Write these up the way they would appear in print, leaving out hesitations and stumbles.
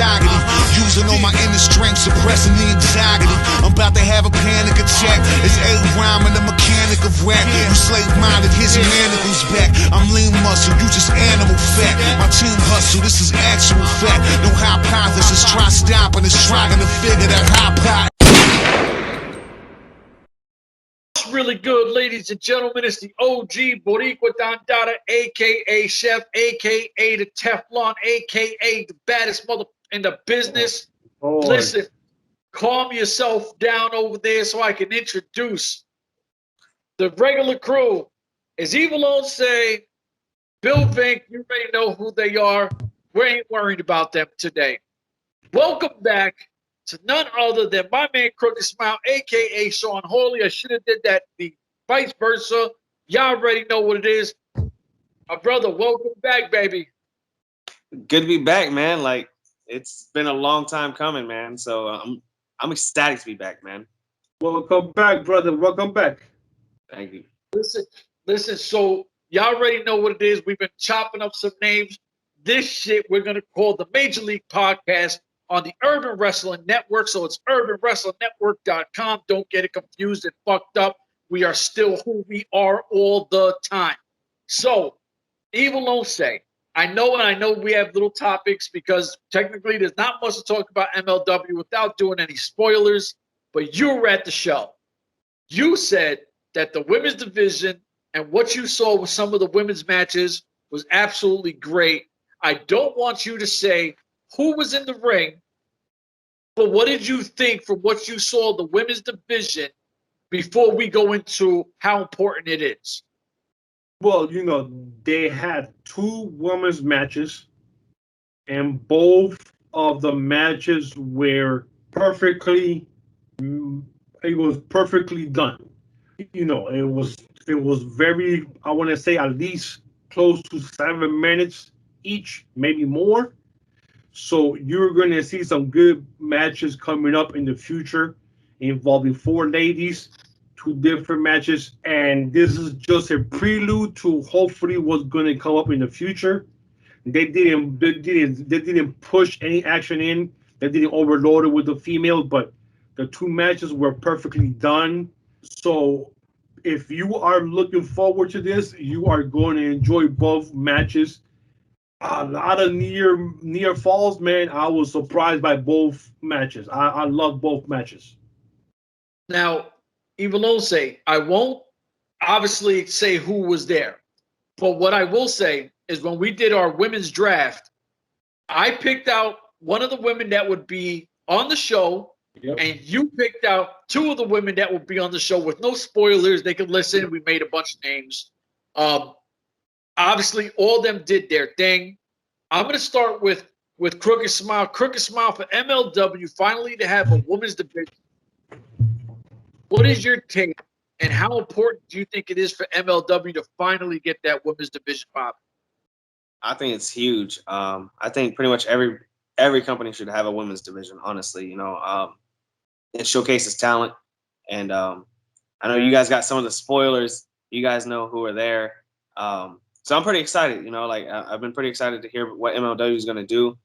misogyny. Using all my inner strength, suppressing the anxiety. I'm about to have a panic attack. It's a rhyme and the mechanic of rap. You slave-minded, here's your manacles back. I'm lean muscle, you just animal fat. My team hustle, this is actual fact. No hypothesis, try stopping us, trying to figure that hypothesis. Really good, ladies and gentlemen. It's the OG Boricua Dandada, aka Chef, aka the Teflon, aka the baddest mother in the business. Listen, calm yourself down over there so I can introduce the regular crew. As Evil say, Bill Vink, you already know who they are. We ain't worried about them today. Welcome back to none other than my man Crooked Smile, a.k.a. Sean Hawley. I should have did that the vice versa. Y'all already know what it is. My brother, welcome back, baby. Good to be back, man. Like, it's been a long time coming, man. So I'm ecstatic to be back, man. Welcome back, brother. Welcome back. Thank you. Listen, so y'all already know what it is. We've been chopping up some names. This shit we're going to call the Major League Podcast on the Urban Wrestling Network. So it's urbanwrestlingnetwork.com. Don't get it confused and fucked up. We are still who we are all the time. So, Evil don't say. I know we have little topics because technically there's not much to talk about MLW without doing any spoilers, but you were at the show. You said that the women's division and what you saw with some of the women's matches was absolutely great. I don't want you to say who was in the ring, but what did you think from what you saw the women's division before we go into how important it is? Well, you know, they had 2 women's matches, and both of the matches were perfectly done. You know, it was very, I want to say at least close to 7 minutes each, maybe more. So you're going to see some good matches coming up in the future involving 4 ladies, 2 different matches, and this is just a prelude to hopefully what's going to come up in the future. They didn't push any action in. They didn't overload it with the females, but the 2 matches were perfectly done. So if you are looking forward to this, you are going to enjoy both matches. A lot of near falls, man. I was surprised by both matches. I love both matches. Now, Evil say, I won't obviously say who was there, but what I will say is when we did our women's draft, I picked out one of the women that would be on the show, and you picked out 2 of the women that would be on the show with no spoilers. They could listen. We made a bunch of names. Obviously, all of them did their thing. I'm going to start with Crooked Smile. Crooked Smile for MLW finally to have a women's division. What is your take, and how important do you think it is for MLW to finally get that women's division popping? I think it's huge. I think pretty much every company should have a women's division, honestly. You know, it showcases talent. And I know you guys got some of the spoilers. You guys know who are there. So I'm pretty excited. You know, like I've been pretty excited to hear what MLW is going to do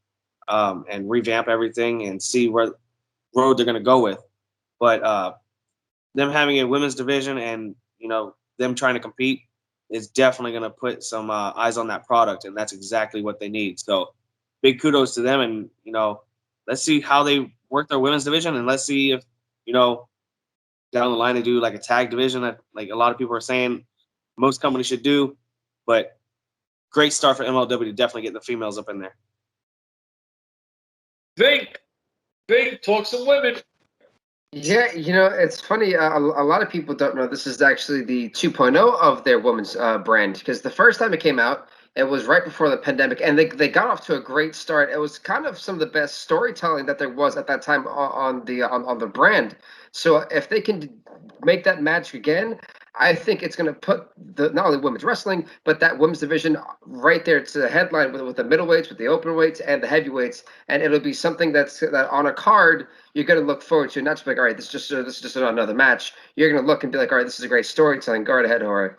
and revamp everything and see where road they're going to go with. But them having a women's division and, you know, them trying to compete is definitely going to put some eyes on that product, and that's exactly what they need. So big kudos to them, and, you know, let's see how they work their women's division, and let's see if, you know, down the line they do like a tag division that like a lot of people are saying most companies should do. But great start for MLW to definitely get the females up in there. Vink, talk some women. Yeah, you know, it's funny. A lot of people don't know this is actually the 2.0 of their women's brand, because the first time it came out, it was right before the pandemic, and they got off to a great start. It was kind of some of the best storytelling that there was at that time on the brand. So if they can make that match again, I think it's going to put not only women's wrestling, but that women's division right there to the headline with the middleweights, with the openweights, and the heavyweights, and it'll be something that on a card you're going to look forward to, not just like, all right, this is just another match. You're going to look and be like, all right, this is a great storytelling. Go right ahead, Jorge.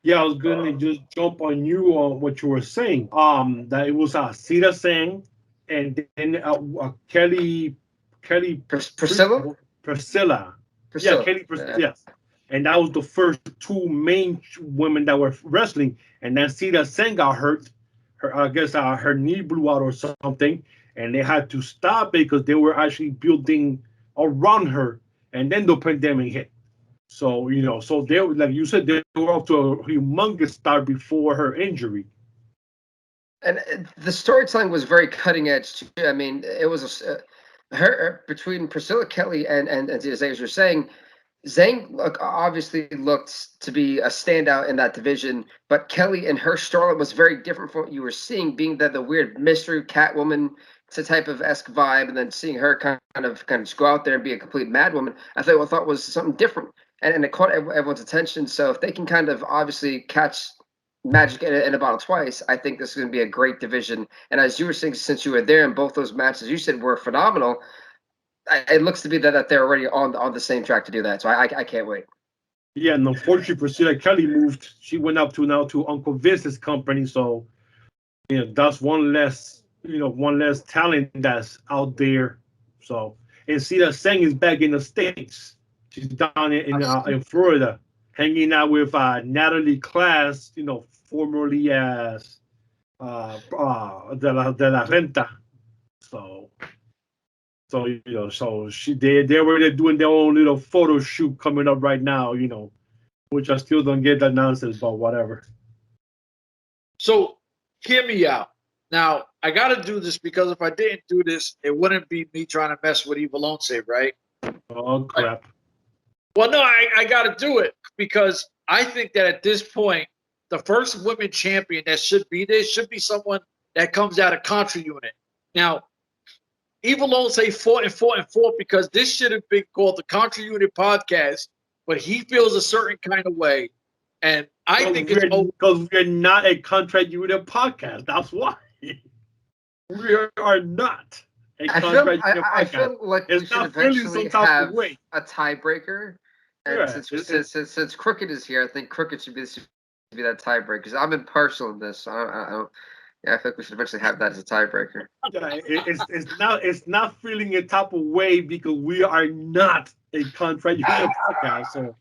Yeah, I was going to just jump on you on what you were saying. That it was Sita saying and then Kelly Priscilla. Priscilla. Yeah, Kelly Priscilla. Yes. And that was the first two main women that were wrestling. And then Sita Sen got hurt. I guess her knee blew out or something. And they had to stop it because they were actually building around her. And then the pandemic hit. So, so they, like you said, they were off to a humongous start before her injury. And the storytelling was very cutting edge too. I mean, it was her between Priscilla Kelly and as you're saying, Zhang obviously looked to be a standout in that division, but Kelly and her storyline was very different from what you were seeing, being that the weird mystery Catwoman, it's a type of esque vibe, and then seeing her kind of just go out there and be a complete madwoman, I thought was something different, and it caught everyone's attention. So if they can kind of obviously catch magic in a bottle twice, I think this is going to be a great division. And as you were saying, since you were there, and both those matches you said were phenomenal, it looks to be that they're already on the same track to do that. So I can't wait. Yeah, and unfortunately, Priscilla Kelly moved. She went up to Uncle Vince's company. So, that's one less talent that's out there. So, and Sita Sen is back in the States. She's down in Florida, hanging out with Natalie Class, formerly as de la Renta. So they were doing their own little photo shoot coming up right now, which I still don't get that nonsense, but whatever. So hear me out. Now I got to do this because if I didn't do this, it wouldn't be me trying to mess with Evil Once, right? Oh crap! Well, no, I got to do it because I think that at this point, the first women champion that should be there should be someone that comes out of Contra Unit. Now, Evil Once fought because this should have been called the Contra Unit Podcast, but he feels a certain kind of way. And I think it's because we're not a Contra Unit podcast. That's why. We are not a Contra Unit podcast. I feel like we should eventually have a tiebreaker. And since Crooked is here, I think Crooked should be that tiebreaker. Because I'm impartial in this. I think we should eventually have that as a tiebreaker. Yeah, it's not feeling a type of way because we are not a Contra Unit podcast. So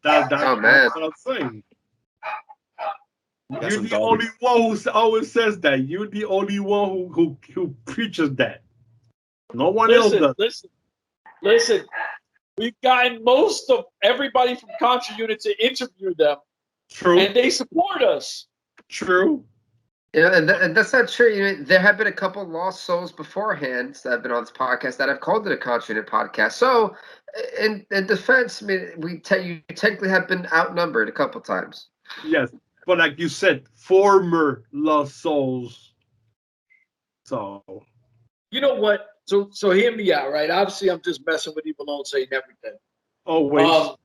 that's what I'm saying. You're the only one who always says that. You're the only one who preaches that. No one else does. Listen. We've gotten most of everybody from Contra Unit to interview them. True. And they support us. True. And that's not true. There have been a couple lost souls beforehand that have been on this podcast that have called it a Contra Unit podcast. So, in defense, I mean, you technically have been outnumbered a couple times. Yes, but like you said, former lost souls. So, you know what? So hear me out, right? Obviously, I'm just messing with Evil Once saying everything. Always.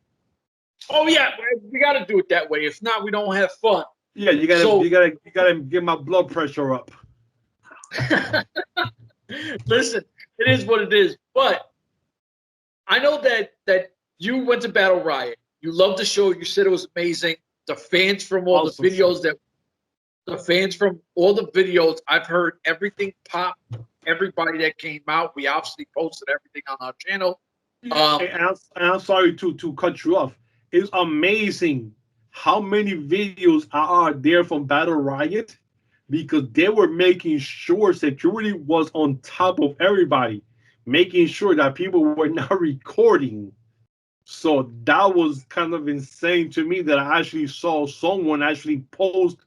Yeah, we got to do it that way. If not, we don't have fun. Yeah, you gotta get my blood pressure up. Listen, it is what it is. But I know that you went to Battle Riot. You loved the show. You said it was amazing. The fans from all the videos I've heard everything pop. Everybody that came out, we obviously posted everything on our channel. And I'm sorry to cut you off. It's amazing how many videos are there from Battle Riot because they were making sure security was on top of everybody, making sure that people were not recording. So that was kind of insane to me that I actually saw someone actually post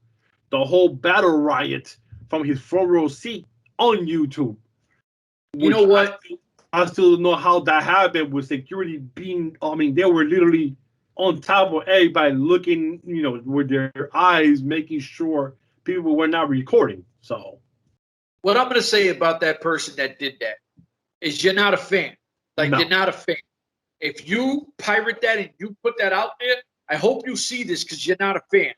the whole Battle Riot from his front row seat on YouTube. You know what? I still don't know how that happened with security being, they were literally on top of everybody looking, with their eyes, making sure people were not recording. So what I'm going to say about that person that did that is you're not a fan. You're not a fan. If you pirate that and you put that out there, I hope you see this because you're not a fan.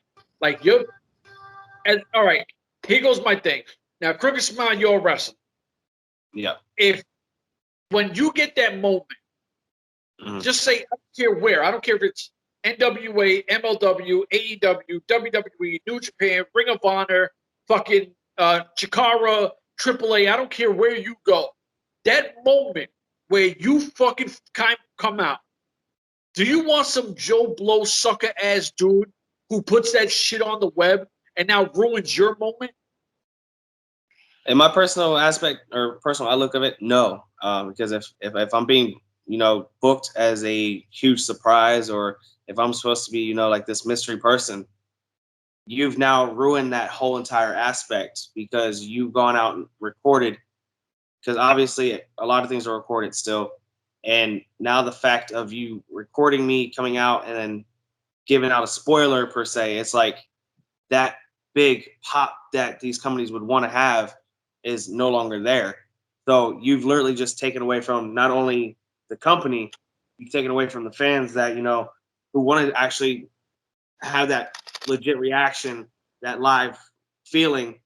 All right, here goes my thing. Now, Crooked Smile, you're a wrestler. Yeah. When you get that moment, just say, I don't care where. I don't care if it's N.W.A, MLW, AEW, WWE, New Japan, Ring of Honor, fucking Chikara, AAA, I don't care where you go. That moment where you fucking come out, do you want some Joe Blow sucker ass dude who puts that shit on the web and now ruins your moment? In my personal aspect or personal outlook of it, no. Because if I'm being, booked as a huge surprise, or if I'm supposed to be, like this mystery person, you've now ruined that whole entire aspect because you've gone out and recorded. Because obviously a lot of things are recorded still. And now the fact of you recording me coming out and then giving out a spoiler per se, it's like that big pop that these companies would want to have is no longer there. So you've literally just taken away from not only the company, you've taken away from the fans that, who want to actually have that legit reaction, that live feeling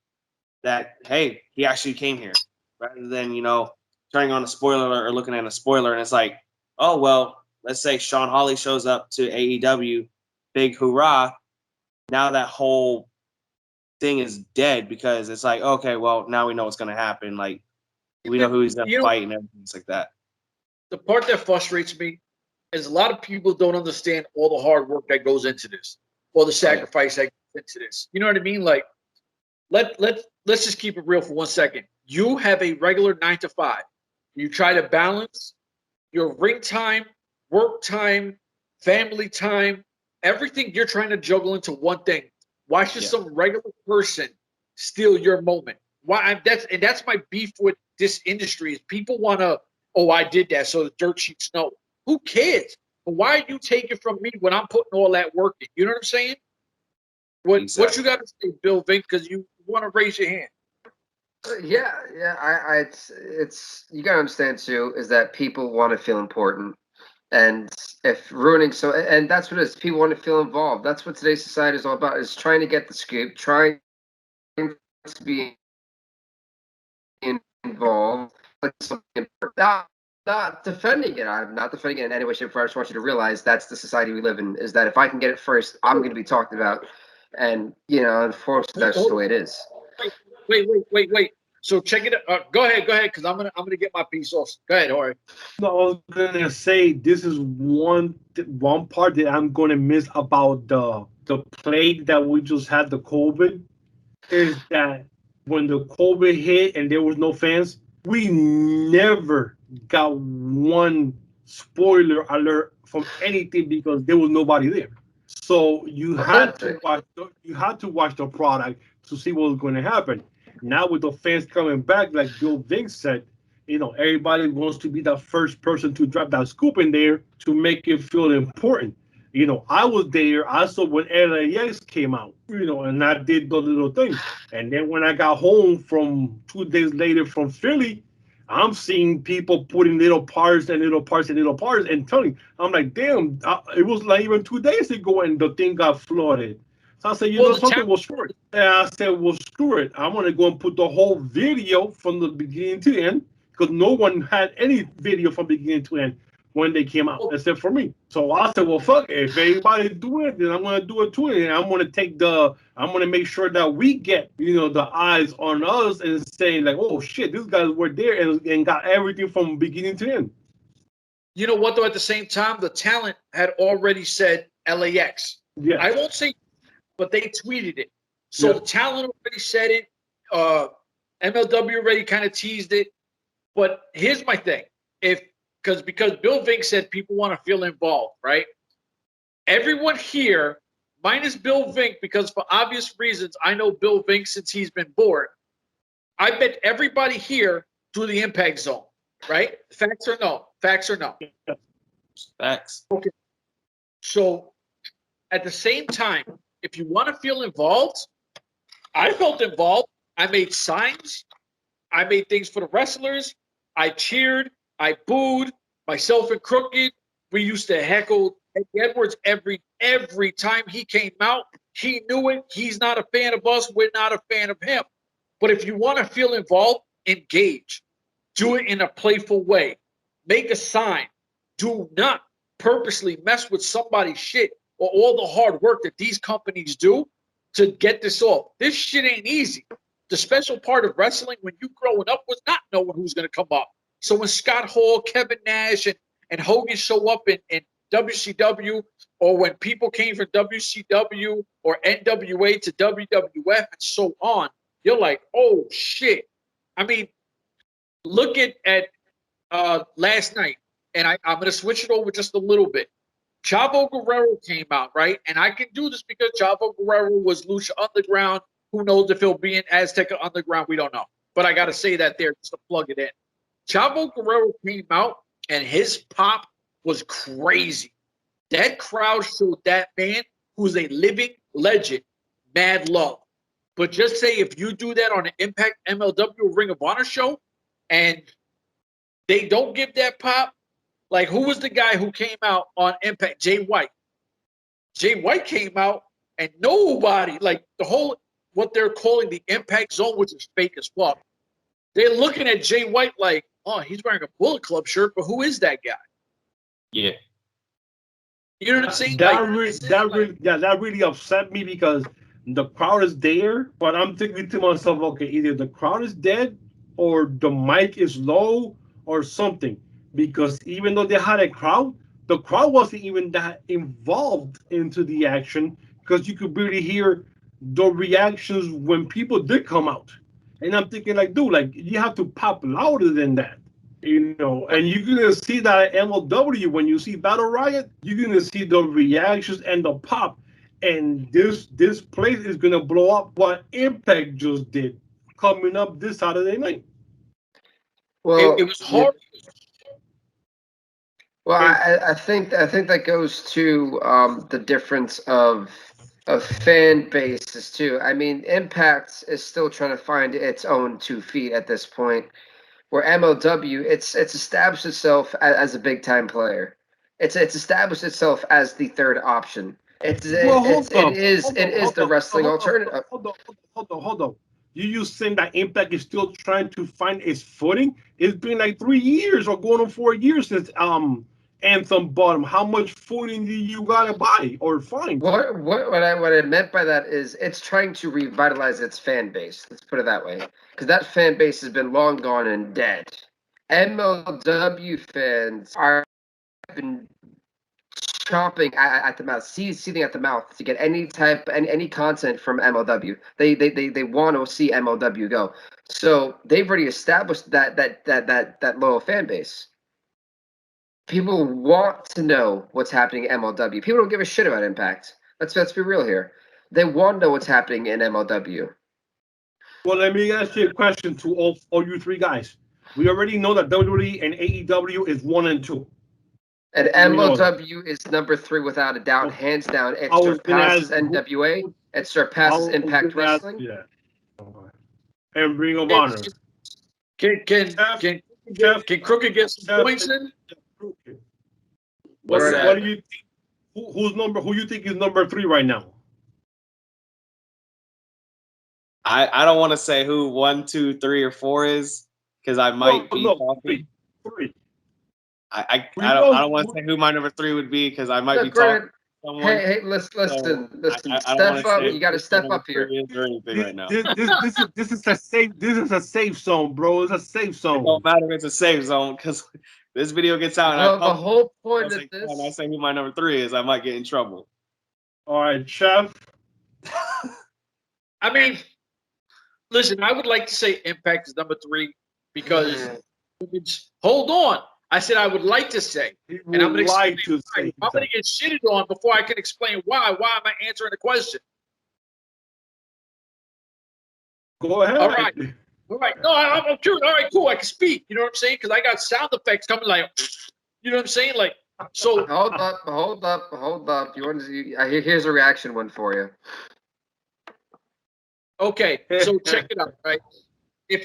that, hey, he actually came here, rather than, turning on a spoiler or looking at a spoiler and it's like, oh, well, let's say Sean Hawley shows up to AEW, big hoorah. Now that whole thing is dead because it's like, okay, well, now we know what's going to happen. Like, we know who he's going to fight and everything like that. The part that frustrates me is a lot of people don't understand all the hard work that goes into this, or the sacrifice that goes into this. You know what I mean? Like, let's just keep it real for 1 second. You have a regular 9 to 5. You try to balance your ring time, work time, family time, everything you're trying to juggle into one thing. Why should some regular person steal your moment? Why? That's my beef with this industry is people want to, oh, I did that, so the dirt sheets know. Who cares? But why are you taking from me when I'm putting all that work in? You know what I'm saying? What you got to say, Bill Vink? Because you want to raise your hand. Yeah. It's you gotta understand too is that people want to feel important, and if ruining and that's what it is. People want to feel involved. That's what today's society is all about: is trying to get the scoop, trying to be involved. Not defending it. I'm not defending it in any way, shape, or form. I just want you to realize that's the society we live in. Is that if I can get it first, I'm going to be talked about, and unfortunately, that's just the way it is. Wait. So check it out. Go ahead, because I'm gonna get my piece off. Go ahead, Jorge. No, I was gonna say this is one part that I'm gonna miss about the plague that we just had, the COVID, is that when the COVID hit and there was no fans, we never got one spoiler alert from anything because there was nobody there. So you had to watch the product to see what was going to happen. Now with the fans coming back, like Bill Vink said, everybody wants to be the first person to drop that scoop in there to make it feel important. I was there. I saw when LAX came out, and I did the little thing. And then when I got home from 2 days later from Philly, I'm seeing people putting little parts and telling. I'm like, damn, it was like even 2 days ago and the thing got flooded. So I said, something was short. And I said, well, screw it. I'm going to go and put the whole video from the beginning to end because no one had any video from beginning to end when they came out, except for me. So I said, well, fuck it. If everybody's doing it, then I'm going to do it too. And I'm going to make sure that we get, the eyes on us and saying like, oh shit, these guys were there and got everything from beginning to end. You know what, though, at the same time, the talent had already said LAX. Yeah. I won't say, but they tweeted it. So the talent already said it. MLW already kind of teased it. But here's my thing. Because Bill Vink said people want to feel involved, right? Everyone here, minus Bill Vink, because for obvious reasons, I know Bill Vink since he's been bored. I bet everybody here do the impact zone, right? Facts or no? Facts or no? Facts. Okay. So at the same time, if you want to feel involved, I felt involved. I made signs. I made things for the wrestlers. I cheered. I booed. Myself and Crooked, we used to heckle Eddie Edwards every time he came out. He knew it. He's not a fan of us. We're not a fan of him. But if you want to feel involved, engage. Do it in a playful way. Make a sign. Do not purposely mess with somebody's shit or all the hard work that these companies do to get this off. This shit ain't easy. the special part of wrestling when you growing up was not knowing who's going to come up. So when Scott Hall, Kevin Nash, and Hogan show up in WCW, or when people came from WCW or N.W.A. to WWF and so on, you're like, oh shit. I mean, look at last night, and I'm going to switch it over just a little bit. Chavo Guerrero came out, right? And I can do this because Chavo Guerrero was Lucha Underground. Who knows if he'll be in Azteca Underground? We don't know. But I got to say that there just to plug it in. Chavo Guerrero came out, and his pop was crazy. That crowd showed that man, who's a living legend, mad love. But just say if you do that on an Impact MLW Ring of Honor show, and they don't give that pop, like who was the guy who came out on Impact? Jay White. Jay White came out, and nobody, like the whole, what they're calling the Impact Zone, which is fake as fuck. They're looking at Jay White like, oh, he's wearing a Bullet Club shirt, but who is that guy? Yeah. You know what I'm saying? That really upset me because the crowd is there, but I'm thinking to myself, okay, either the crowd is dead or the mic is low or something. Because even though they had a crowd, the crowd wasn't even that involved into the action because you could really hear the reactions when people did come out. And I'm thinking like, dude, like you have to pop louder than that. You know, and you're gonna see that at MLW when you see Battle Riot, you're gonna see the reactions and the pop. And this place is gonna blow up what Impact just did coming up this Saturday night. Well, it was hard. Well, I think that goes to the difference of fan bases too. I mean, Impact is still trying to find its own 2 feet at this point. Where MLW, it's established itself as a big time player. It's established itself as the third option. It is the wrestling alternative. Hold on. You saying that Impact is still trying to find its footing? It's been like 3 years or going on 4 years since Anthem bottom. How much footing do you gotta buy or find? What I meant by that is it's trying to revitalize its fan base. Let's put it that way, because that fan base has been long gone and dead. MLW fans are been chopping at the mouth, seething at the mouth to get any content from MLW. They want to see MLW go. So they've already established that loyal fan base. People want to know what's happening at MLW. People don't give a shit about Impact. Let's be real here. They want to know what's happening in MLW. Well, let me ask you a question to all you three guys. We already know that WWE and AEW is 1 and 2. And MLW is number 3 without a doubt, hands down. It surpasses N.W.A. It surpasses Impact Wrestling. Yeah. And Ring of Honor. Can Crooked get some points in? What do you think? Who you think is number 3 right now? I don't want to say who 1, 2, 3, or 4 is because I might be talking. 3. I don't want to say who my number 3 would be because I might be talking. Hey, listen. Step up. You got to step up here. This is a safe zone, bro. It's a safe zone. It don't matter if it's a safe zone because this video gets out. And the whole point of this. When I say who my number 3 is, I might get in trouble. All right, Chef. I mean, listen. I would like to say Impact is number 3 because. Hold on. I said I would like to say, and I'm going to explain why. I'm going to get shitted on before I can explain why. Why am I answering the question? Go ahead. All right. No, I'm curious. All right, cool. I can speak. You know what I'm saying? Because I got sound effects coming like, you know what I'm saying? Like, so. Hold up. Here's a reaction one for you. Okay, so check it out, right? If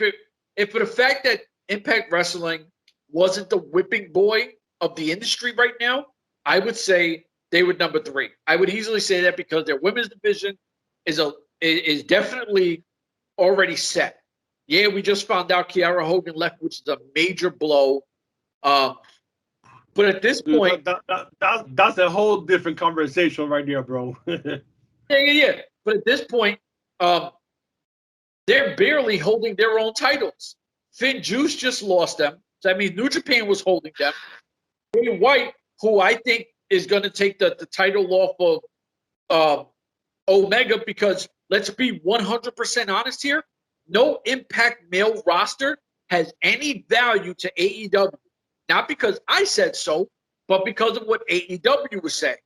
for the fact that Impact Wrestling wasn't the whipping boy of the industry right now, I would say they were number 3. I would easily say that because their women's division is definitely already set. Yeah, we just found out Kiara Hogan left, which is a major blow. But at this point, that's a whole different conversation right there, bro. yeah. But at this point, they're barely holding their own titles. Finn Juice just lost them. So that means New Japan was holding them. Bray White, who I think is going to take the title off of Omega, because let's be 100% honest here, no Impact male roster has any value to AEW. Not because I said so, but because of what AEW was saying.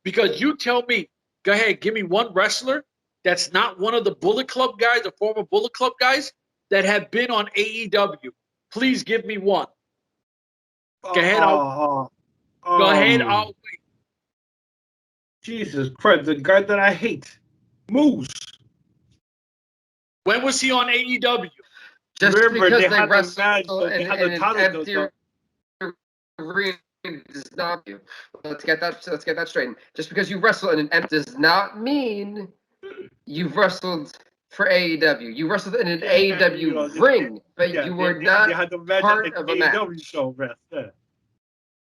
Because you tell me, go ahead, give me one wrestler that's not one of the Bullet Club guys, the former Bullet Club guys, that have been on AEW. Please give me one. Go ahead, I'll wait. Jesus Christ, the guy that I hate, Moose. When was he on AEW? Just Remember, because they they had the wrestle match, so they had the in title an belt, empty ring does not mean. Let's get that straight. Just because you wrestle in an empty does not mean you've wrestled for AEW. You wrestled in an AEW ring, but you were not part of a match. AEW show, yeah.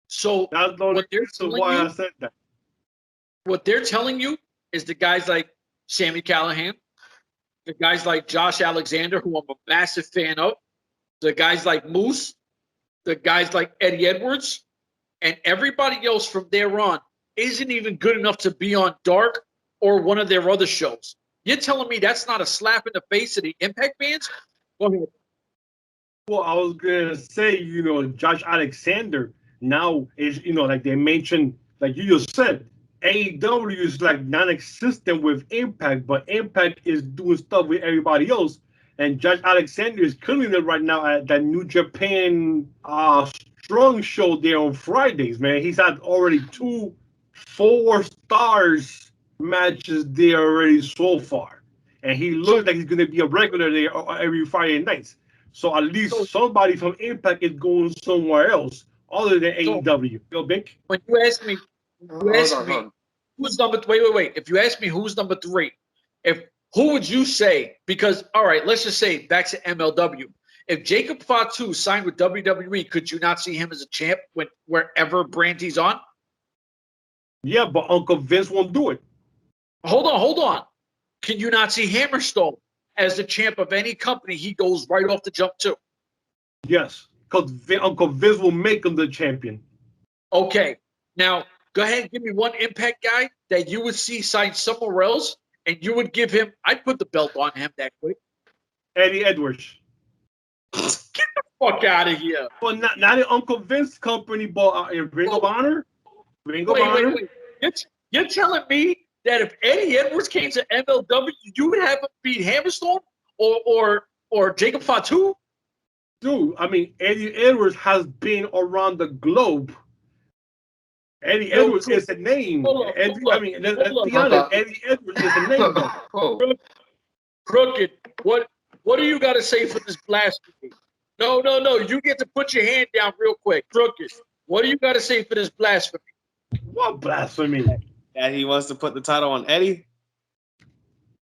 So That's the only reason why I said that. What they're telling you is the guys like Sami Callihan, the guys like Josh Alexander, who I'm a massive fan of, the guys like Moose, the guys like Eddie Edwards, and everybody else from there on isn't even good enough to be on Dark or one of their other shows. You're telling me that's not a slap in the face of the Impact fans? Go ahead. Well, I was gonna say, Josh Alexander now is, like they mentioned, like you just said, AEW is like non-existent with Impact, but Impact is doing stuff with everybody else. And Josh Alexander is killing it right now at that New Japan Strong show there on Fridays, man. He's had already 2 4-stars matches there already so far. And he looks like he's going to be a regular there every Friday nights. So at least somebody from Impact is going somewhere else other than AEW. Yo, Bink? When you ask me, who's number wait. If you ask me who's number 3, who would you say? Because, all right, let's just say back to MLW. If Jacob Fatu signed with WWE, could you not see him as a champ wherever brand he's on? Yeah, but Uncle Vince won't do it. Hold on. Can you not see Hammerstone as the champ of any company he goes right off the jump to? Yes, because Uncle Vince will make him the champion. Okay. Now, go ahead and give me one Impact guy that you would see signed somewhere else, and you would give him, I'd put the belt on him that quick. Eddie Edwards. Get the fuck out of here. Well, not in Uncle Vince's company, but in Ring of Honor. Ring of Honor. Wait. You're telling me that if Eddie Edwards came to MLW, you would have him beat Hammerstone or Jacob Fatu? Dude, I mean, Eddie Edwards has been around the globe. Eddie Edwards is a name. Let's be honest. Eddie Edwards is a name. Crooked, what do you got to say for this blasphemy? No. You get to put your hand down real quick. Crooked, what do you got to say for this blasphemy? What blasphemy? That he wants to put the title on Eddie?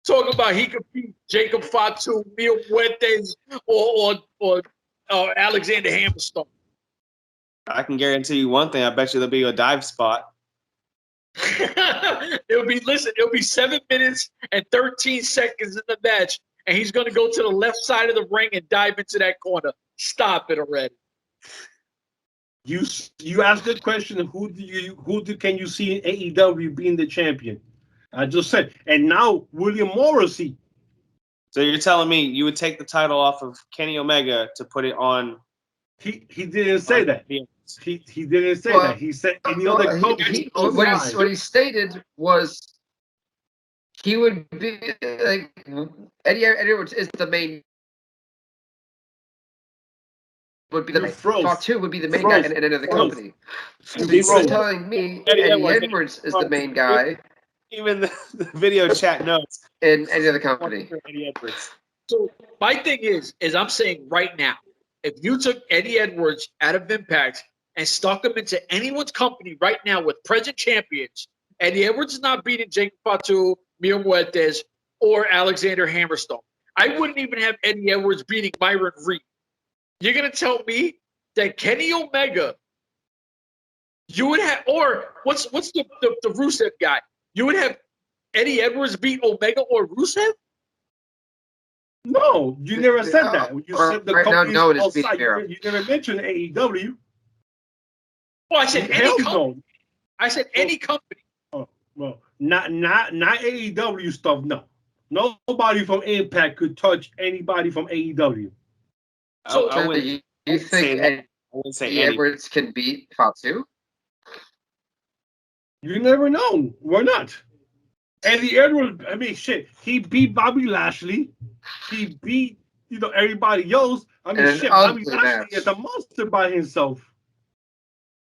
Talking about he could beat Jacob Fatu, Mil Muertes, or Alexander Hammerstone. I can guarantee you one thing. I bet you there'll be a dive spot. It'll be 7 minutes and 13 seconds in the match, and he's going to go to the left side of the ring and dive into that corner. Stop it already. You asked the question, can you see in AEW being the champion? I just said, and now William Morrissey. So you're telling me you would take the title off of Kenny Omega to put it on? He didn't say that. He didn't say that. He said any other company. What he stated was he would be like Eddie Edwards is the main. Would be the Fatu would be the main guy in another company. So he's telling me Eddie Edwards is the main guy. Even the video chat knows. In any other company. Eddie Edwards. So my thing is I'm saying right now, if you took Eddie Edwards out of Impact and stuck him into anyone's company right now with present champions, Eddie Edwards is not beating Jacob Fatu, Mil Muertes, or Alexander Hammerstone. I wouldn't even have Eddie Edwards beating Myron Reed. You're going to tell me that Kenny Omega, you would have, or what's the Rusev guy? You would have Eddie Edwards beat Omega or Rusev? No, you never said that. You said the Right now, company's no, it is being outside. fair. You never mentioned AEW. Well, I said Hell any company. no. I said any company. Oh, well, not AEW stuff. No, nobody from Impact could touch anybody from AEW. So I wouldn't, you I wouldn't say think that. I wouldn't say Eddie any. Edwards can beat Fatu? You never know. We're not. Eddie Edwards. I mean, shit. He beat Bobby Lashley. He beat everybody else. I mean, In shit. an Bobby ugly Lashley match. is a monster by himself.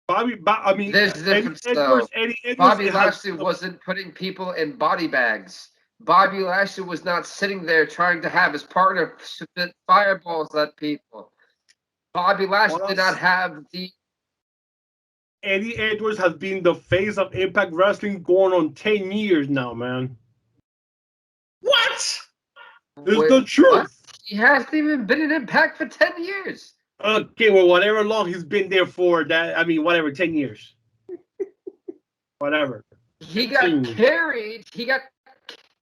I mean, There's a difference, Eddie Edwards. Bobby Lashley wasn't putting people in body bags. Bobby Lashley was not sitting there trying to have his partner spit fireballs at people. Bobby Lashley did not have the. Eddie Edwards has been the face of Impact Wrestling going on 10 years now, man. what? It's the truth. What? He hasn't even been in Impact for 10 years. Okay, well, whatever long he's been there for, that, I mean, whatever, 10 years. Whatever. He got carried. He got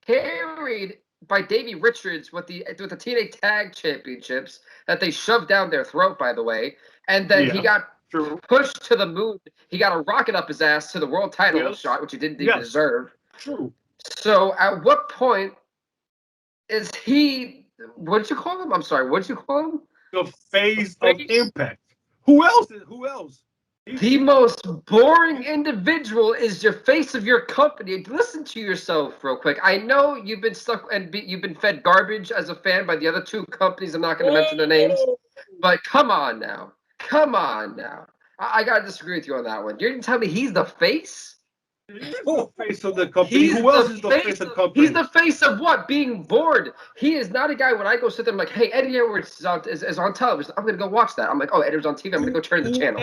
carried by Davey Richards with the TNA Tag Championships that they shoved down their throat, by the way. And then he got pushed to the moon. He got a rocket up his ass to the world title shot, which he didn't even deserve. True. So at what point is he? What did you call him? I'm sorry. What did you call him? The face of Impact. Who else? The most boring individual is your face of your company. Listen to yourself real quick. I know you've been stuck and you've been fed garbage as a fan by the other two companies. I'm not going to mention the names, but come on now. I got to disagree with you on that one. You're going to tell me he's the face? He's the face of the company. Who else is the face of the company? He's the face of what? Being bored. He is not a guy when I go sit there, I'm like, hey, Eddie Edwards is on television. I'm going to go watch that. I'm like, oh, Edwards on TV. I'm going to go turn the channel.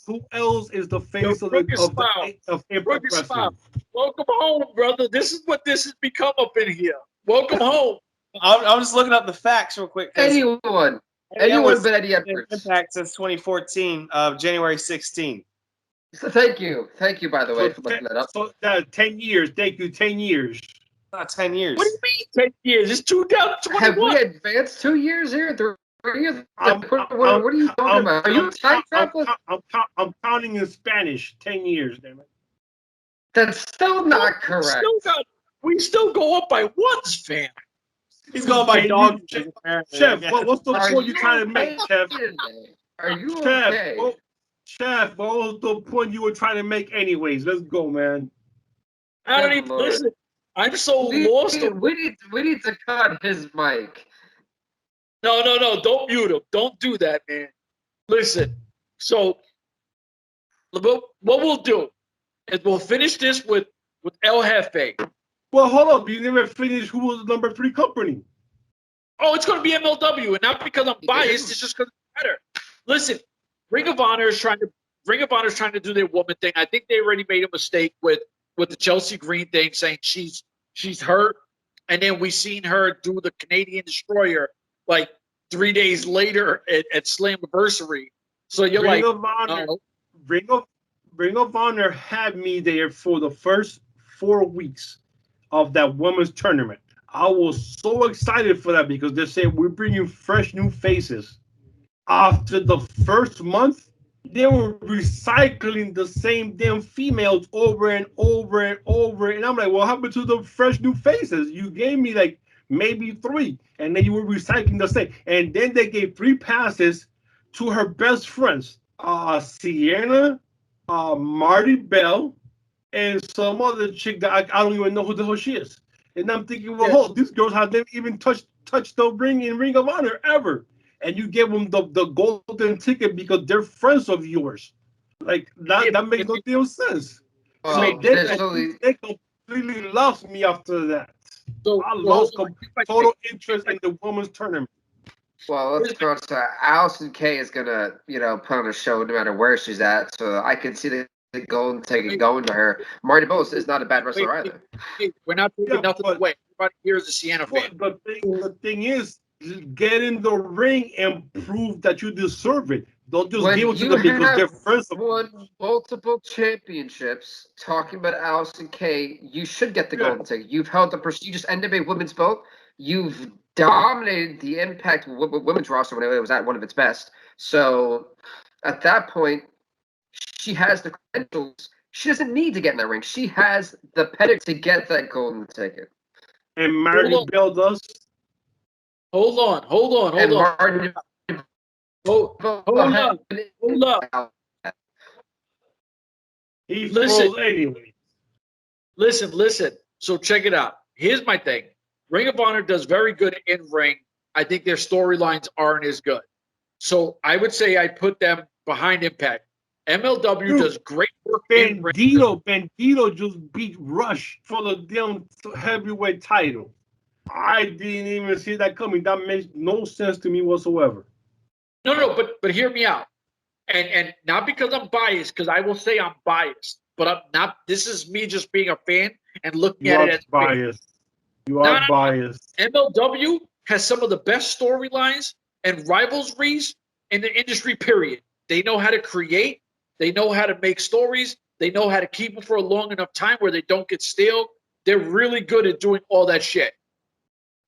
Who else is the face of Impact Wrestling? Welcome home, brother. This is what this has become up in here. Welcome home. I'm just looking up the facts real quick. Anyone but Eddie Edwards. Impact since 2014 of January 16th. So thank you, by the way, for looking that up. So 10 years. Thank you. 10 years. Not 10 years. What do you mean 10 years? It's 2021. Have we advanced 2 years here? 3 years? What are you talking about? Are you time traveling? I'm counting in Spanish. 10 years, damn it. That's still not correct. We still go up by ones, fam. He's going by dog. Chef, what's the point you're trying to make, Chef? Are you okay? Chef, what was the point you were trying to make anyways? Let's go, man. I don't even listen. I'm so lost. We need to cut his mic. No. Don't mute him. Don't do that, man. Listen. So, what we'll do is we'll finish this with El Jefe. Well, hold up. You never finished who was the number 3 company. Oh, it's going to be MLW, and not because I'm biased. It's just because it's better. Listen. Ring of Honor is trying to do their woman thing. I think they already made a mistake with the Chelsea Green thing, saying she's hurt, and then we seen her do the Canadian Destroyer like 3 days later at Slammiversary. So you're Ring like, of Honor, Ring of Honor had me there for the first 4 weeks of that women's tournament. I was so excited for that because they said we're bringing fresh new faces. After the first month, they were recycling the same damn females over and over and over. And I'm like, what happened to the fresh new faces? You gave me like maybe 3, and then you were recycling the same. And then they gave 3 passes to her best friends, Sienna, Marty Bell, and some other chick that I don't even know who the hell she is. And I'm thinking, well, these girls have never even touched the ring in Ring of Honor ever. And you give them the golden ticket because they're friends of yours. Like, that makes no damn sense. Well, So they completely lost me after that. So I lost total interest in the women's tournament. Well, let's go to Allison Kay is gonna, put on a show no matter where she's at. So I can see the golden ticket going to her. Marty Bowles is not a bad wrestler either. We're not taking nothing away. Everybody here is a Sienna fan. But the thing is, get in the ring and prove that you deserve it. Don't just give it to them because they're friends. Won multiple championships. Talking about Allison Kay, you should get the golden ticket. You've held the prestigious N.W.A women's belt. You've dominated the Impact women's roster when it was at one of its best. So at that point, she has the credentials. She doesn't need to get in that ring. She has the pedigree to get that golden ticket. And Marty Bell does. Hold on. And Martin, Hold up. He froze anyway. Listen. So check it out. Here's my thing. Ring of Honor does very good in ring. I think their storylines aren't as good. So I would say I put them behind Impact. MLW does great work in ring. Bandito just beat Rush for the damn heavyweight title. I didn't even see that coming. That makes no sense to me whatsoever. No, but hear me out. And not because I'm biased, because I will say I'm biased, but I'm not. This is me just being a fan and looking at it as biased. You are biased. MLW has some of the best storylines and rivalries in the industry, period. They know how to create. They know how to make stories. They know how to keep them for a long enough time where they don't get stale. They're really good at doing all that shit.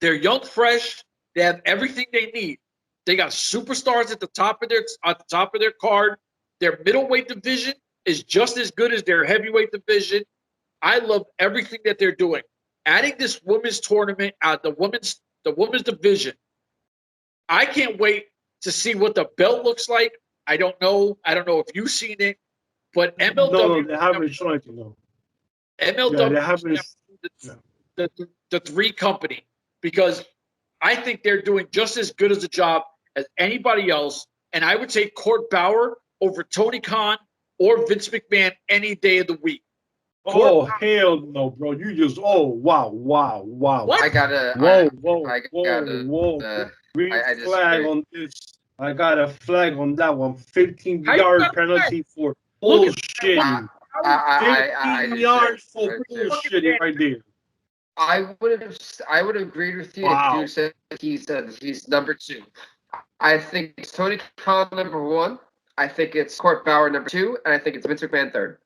They're young, fresh. They have everything they need. They got superstars at the top of their card. Their middleweight division is just as good as their heavyweight division. I love everything that they're doing. Adding this women's tournament, the women's division. I can't wait to see what the belt looks like. I don't know if you've seen it, but MLW. No, they haven't shown it. No. MLW. They haven't. The three company, because I think they're doing just as good as a job as anybody else. And I would say Court Bauer over Tony Khan or Vince McMahon any day of the week. Oh, hell no, bro. You just, wow. What? I gotta. Whoa. Green flag on this. I got a flag on that one. 15-yard penalty for bullshitting. 15 yards for bullshitting right there. I would have agreed with you if you said he's number 2. I think it's Tony Khan number 1. I think it's Court Bauer number 2, and I think it's Vince McMahon 3rd.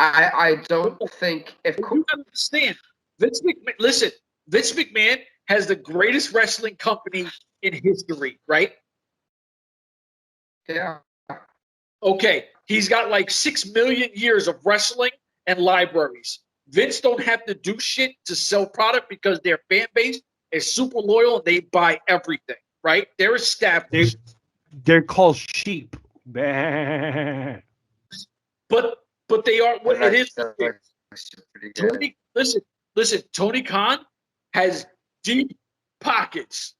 I don't think if you understand Vince McMahon. Listen, Vince McMahon has the greatest wrestling company in history, right? Yeah. Okay, he's got like 6 million years of wrestling and libraries. Vince don't have to do shit to sell product because their fan base is super loyal and they buy everything, right? They're established. They're called sheep. But they are what it is. Tony, listen. Tony Khan has deep pockets.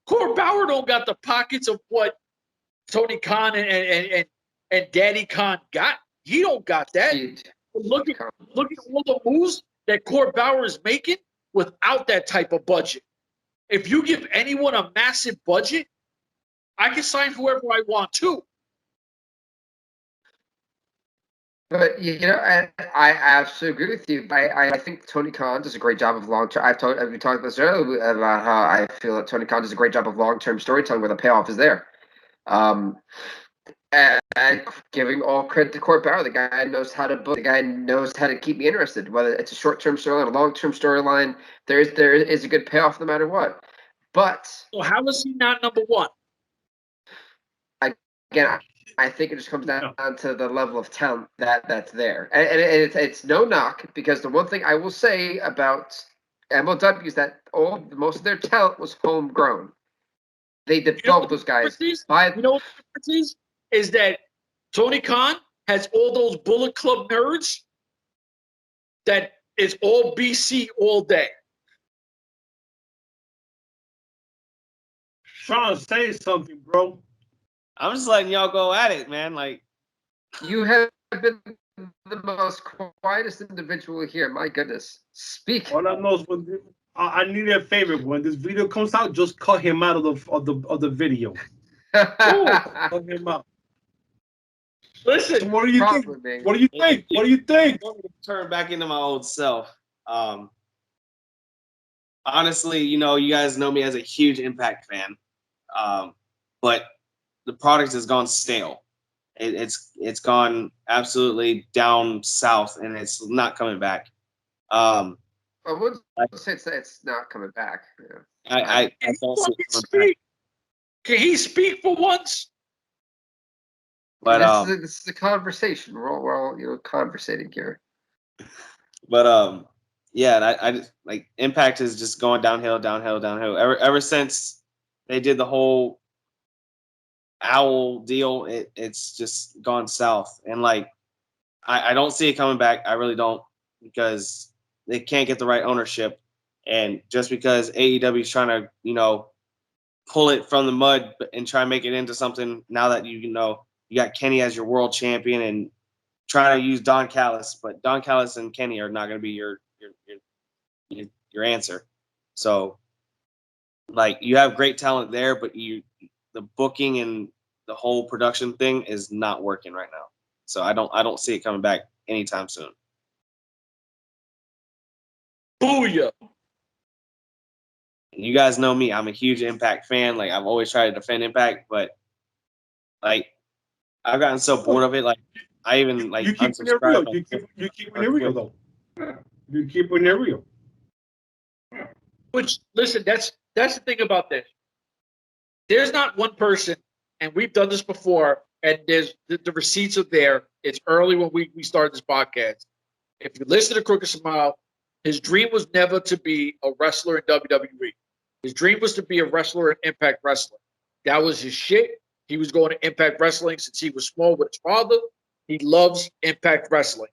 Court Bauer don't got the pockets of what Tony Khan and Daddy Khan got. He don't got that. Look at all the moves that Court Bauer is making without that type of budget. If you give anyone a massive budget, I can sign whoever I want to. But I absolutely agree with you. I think Tony Khan does a great job of long-term. We talked about this earlier about how I feel that Tony Khan does a great job of long-term storytelling where the payoff is there. And giving all credit to Court Bauer, the guy knows how to book. The guy knows how to keep me interested. Whether it's a short-term storyline, a long-term storyline, there is a good payoff no matter what. But so how is he not number 1? I think it just comes down to the level of talent that's there, and it's no knock, because the one thing I will say about MLW is that most of their talent was homegrown. They developed those guys. You know what the difference is that Tony Khan has all those Bullet Club nerds that is all BC all day. Sean, say something, bro. I'm just letting y'all go at it, man. Like, you have been the most quietest individual here. My goodness, speak. All I know is I need a favor. When this video comes out, just cut him out of the video. Cut him out. Listen, what do you think? What do you think? What do you think? I want to turn back into my old self. Honestly, you guys know me as a huge Impact fan, but the product has gone stale. It's gone absolutely down south, and it's not coming back. I would say it's not coming back. Yeah. I Can don't he see it fucking coming back. speak? Can he speak for once? But This is a conversation. We're all conversating here. But yeah, and I just like Impact is just going downhill. Ever since they did the whole owl deal, it's just gone south. And like I don't see it coming back. I really don't, because they can't get the right ownership. And just because AEW is trying to, pull it from the mud and try and make it into something, now that you got Kenny as your world champion and trying to use Don Callis, but Don Callis and Kenny are not going to be your answer. So, like, you have great talent there, but the booking and the whole production thing is not working right now. So I don't see it coming back anytime soon. Booyah! And you guys know me; I'm a huge Impact fan. Like, I've always tried to defend Impact, but like I've gotten so bored of it. Like, I even like You keeping it real. unsubscribed. You keeping it real though. You keeping it real. Which, listen, that's the thing about this. There's not one person, and we've done this before, and there's the receipts are there. It's early when we started this podcast. If you listen to Crooked Smile, his dream was never to be a wrestler in WWE. His dream was to be a wrestler in Impact Wrestling. That was his shit. He was going to Impact Wrestling since he was small with his father. He loves Impact Wrestling.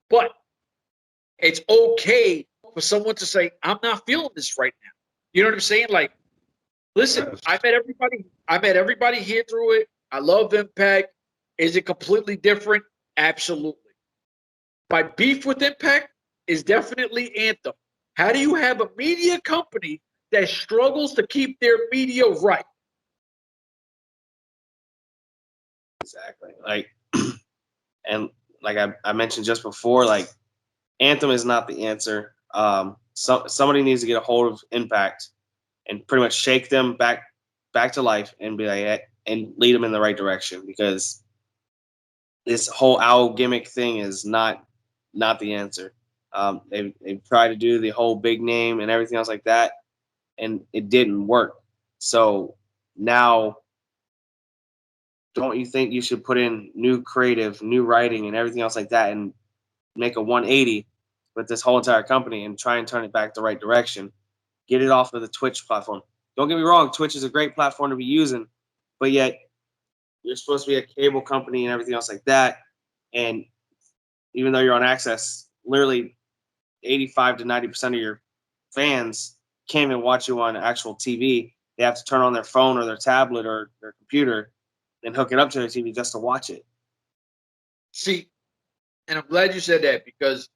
But it's okay for someone to say, I'm not feeling this right now. You know what I'm saying? Like, listen, Yes. I met everybody here through it. I love Impact. Is it completely different? Absolutely. My beef with Impact is definitely Anthem. How do you have a media company that struggles to keep their media right? Exactly. Like, and like I mentioned just before, like, Anthem is not the answer. Somebody needs to get a hold of Impact and pretty much shake them back to life and be like, and lead them in the right direction, because this whole owl gimmick thing is not the answer. They've tried to do the whole big name and everything else like that, and it didn't work. So now, don't you think you should put in new creative, new writing, and everything else like that, and make a 180 with this whole entire company and try and turn it back the right direction? Get it off of the Twitch platform. Don't get me wrong, Twitch is a great platform to be using, but yet you're supposed to be a cable company and everything else like that. And even though you're on Access, literally 85 to 90% of your fans can't even watch you on actual TV. They have to turn on their phone or their tablet or their computer and hook it up to their TV just to watch it. See, and I'm glad you said that, because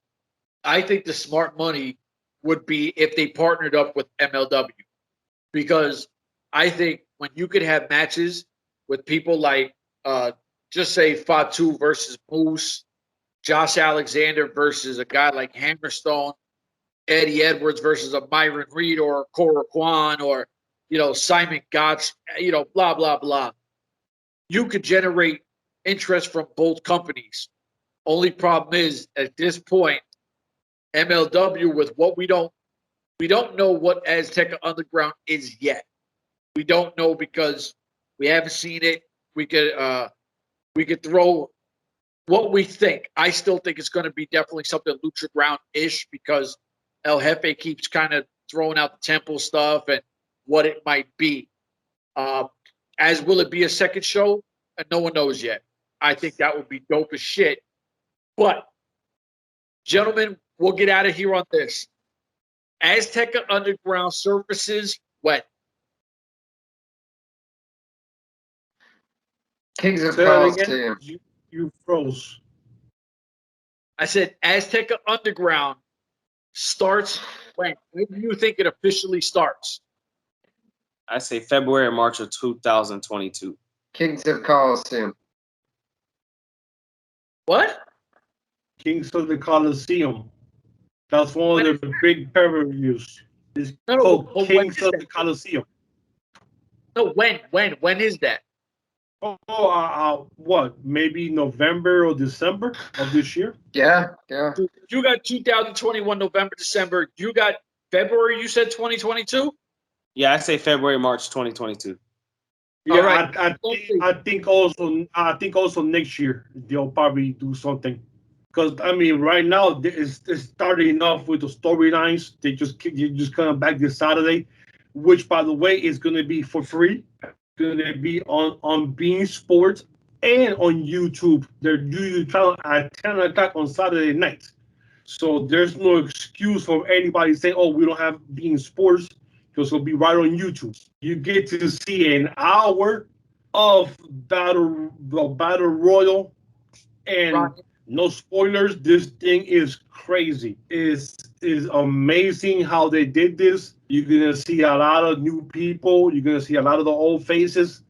I think the smart money would be if they partnered up with MLW. Because I think when you could have matches with people like, just say Fatu versus Moose, Josh Alexander versus a guy like Hammerstone, Eddie Edwards versus a Myron Reed or Ikuro Kwon, or, Simon Gotch, blah, blah, blah. You could generate interest from both companies. Only problem is, at this point, MLW, with what we don't know what Azteca Underground is yet. We don't know because we haven't seen it. We could throw what we think. I still think it's going to be definitely something Lucha Ground-ish, because El Jefe keeps kind of throwing out the temple stuff and what it might be. As will it be a second show? And no one knows yet. I think that would be dope as shit. But, gentlemen, we'll get out of here on this. Azteca Underground surfaces when? Kings of Say that Coliseum. again. You froze. I said Azteca Underground starts when? When do you think it officially starts? I say February or March of 2022. Kings of Coliseum. What? Kings of the Coliseum. That's one of the big pay-per-views. It's No, called but when Kings is of that? the Coliseum. No, when is that? What? Maybe November or December of this year? Yeah. You got 2021 November, December. You got February, you said 2022? Yeah, I say February, March 2022. Yeah, All right. I think also next year they'll probably do something. Because I mean, right now it's starting off with the storylines. You just come back this Saturday, which by the way is going to be for free. Going to be on Bean Sports and on YouTube. They're usually trying at 10 o'clock on Saturday night. So there's no excuse for anybody saying, "Oh, we don't have Bean Sports," because it'll be right on YouTube. You get to see an hour of battle royal, and Right. no spoilers. This thing is crazy. Is amazing how they did this. You're gonna see a lot of new people. You're gonna see a lot of the old faces.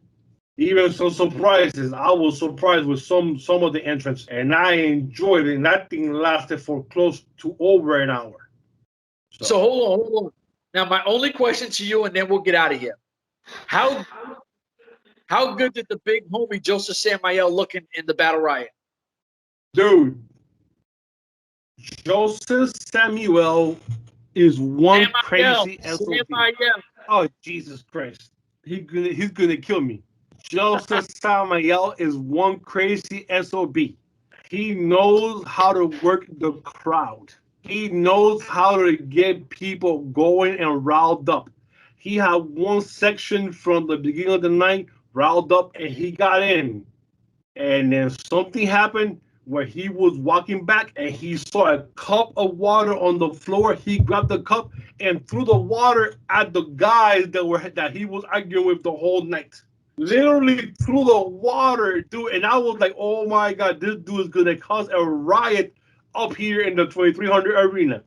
Even some surprises. I was surprised with some of the entrants, and I enjoyed it. And that thing lasted for close to over an hour. So hold on. Now, my only question to you, and then we'll get out of here. How good did the big homie Joseph Samael look in the Battle Riot? Dude, Joseph Samuel is one crazy SOB. Oh, Jesus Christ. He's gonna kill me. Joseph Samael is one crazy SOB. He knows how to work the crowd. He knows how to get people going and riled up. He had one section from the beginning of the night riled up, and he got in. And then something happened where he was walking back and he saw a cup of water on the floor. He grabbed the cup and threw the water at the guys that he was arguing with the whole night. Literally threw the water, dude. And I was like, oh my God, this dude is gonna cause a riot up here in the 2300 arena.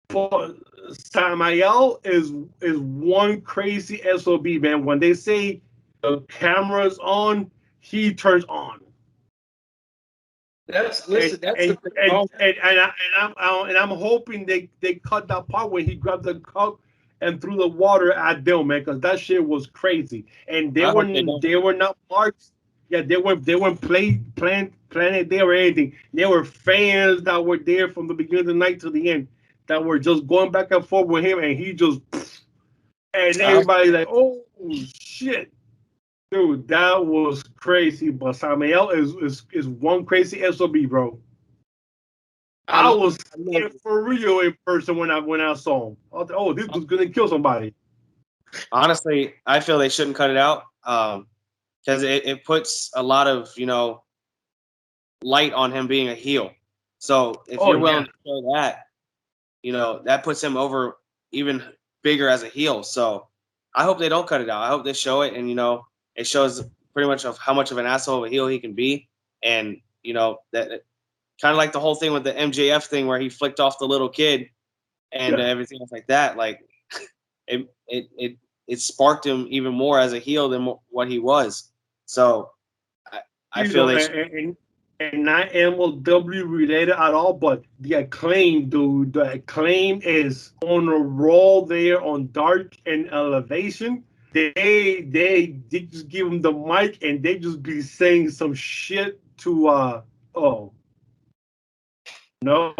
But Samael is one crazy SOB, man. When they say the camera's on, he turns on. That's the I'm hoping they cut that part where he grabbed the cup and threw the water at them, man, because that shit was crazy. And they were not parts. Yeah, they weren't planted there or anything. They were fans that were there from the beginning of the night to the end that were just going back and forth with him, and he just and everybody like, oh shit. Dude, that was crazy. But Samael is one crazy SOB, bro. I was scared for real in person when I saw him. I thought, oh, this dude's gonna kill somebody. Honestly, I feel they shouldn't cut it out because it puts a lot of light on him being a heel. So if you're willing to show that, that puts him over even bigger as a heel. So I hope they don't cut it out. I hope they show it, and it shows pretty much of how much of an asshole of a heel he can be. And, that kind of like the whole thing with the MJF thing where he flicked off the little kid and everything else like that. Like it sparked him even more as a heel than what he was. So I feel and not MLW related at all, but the Acclaim, dude. The Acclaim is on a roll there on Dark and Elevation. They just give him the mic and they just be saying some shit to no.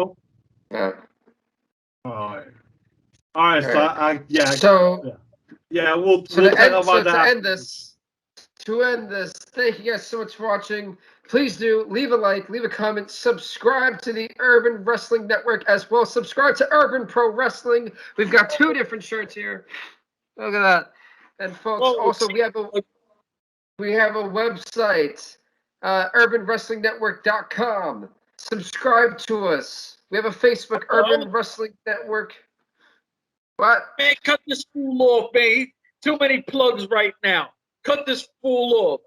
Yeah. All right. We'll talk about that. To end this, thank you guys so much for watching. Please do leave a like, leave a comment, subscribe to the Urban Wrestling Network as well. Subscribe to Urban Pro Wrestling. We've got 2 different shirts here. Look at that. And folks, also we have a website, urbanwrestlingnetwork.com. Subscribe to us. We have a Facebook, Urban Wrestling Network. What? Man, cut this fool off, man. Too many plugs right now. Cut this fool off.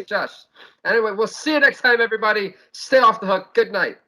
Josh. Anyway, we'll see you next time, everybody. Stay off the hook. Good night.